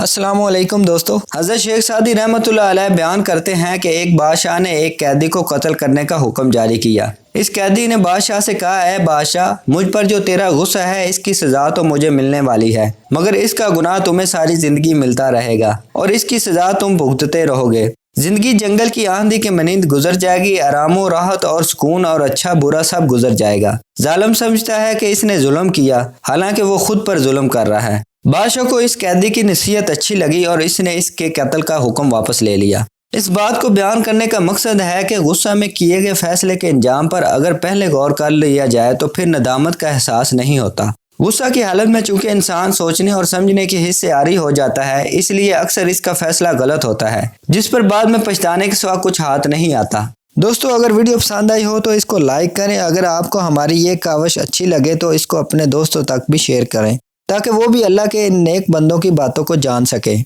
अस्सलाम वालेकुम दोस्तों। हज़रत शेख सादी रहमतुल्लाह अलैह बयान करते हैं कि एक बादशाह ने एक कैदी को कत्ल करने का हुक्म जारी किया। इस कैदी ने बादशाह से कहा, है बादशाह, मुझ पर जो तेरा गुस्सा है इसकी सज़ा तो मुझे मिलने वाली है, मगर इसका गुनाह तुम्हें सारी ज़िंदगी मिलता रहेगा और इसकी सज़ा तुम भुगतते रहोगे। जिंदगी जंगल की आंधी के मनिंद गुजर जाएगी, आरामो राहत और सुकून और अच्छा बुरा सब गुजर जाएगा। जालिम समझता है कि इसने जुल्म किया, हालांकि वो खुद पर जुल्म कर रहा है। बादशाह को इस कैदी की नसीहत अच्छी लगी और इसने इसके कत्ल का हुक्म वापस ले लिया। इस बात को बयान करने का मकसद है कि गुस्सा में किए गए फैसले के अंजाम पर अगर पहले गौर कर लिया जाए तो फिर नदामत का एहसास नहीं होता। गुस्सा की हालत में चूंकि इंसान सोचने और समझने की हिस्से आरी हो जाता है, इसलिए अक्सर इसका फैसला गलत होता है, जिस पर बाद में पछताने के सिवा कुछ हाथ नहीं आता। दोस्तों, अगर वीडियो पसंद आई हो तो इसको लाइक करें। अगर आपको हमारी ये काविश अच्छी लगे तो इसको अपने दोस्तों तक भी शेयर करें, ताकि वो भी अल्लाह के नेक बंदों की बातों को जान सके।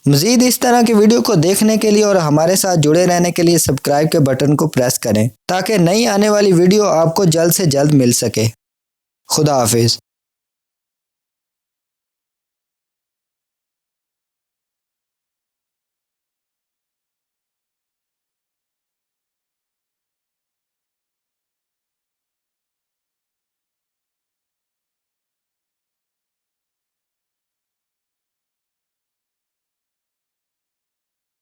मज़ीद इस तरह की वीडियो को देखने के लिए और हमारे साथ जुड़े रहने के लिए सब्सक्राइब के बटन को प्रेस करें, ताकि नई आने वाली वीडियो आपको जल्द से जल्द मिल सके। खुदा हाफिज़।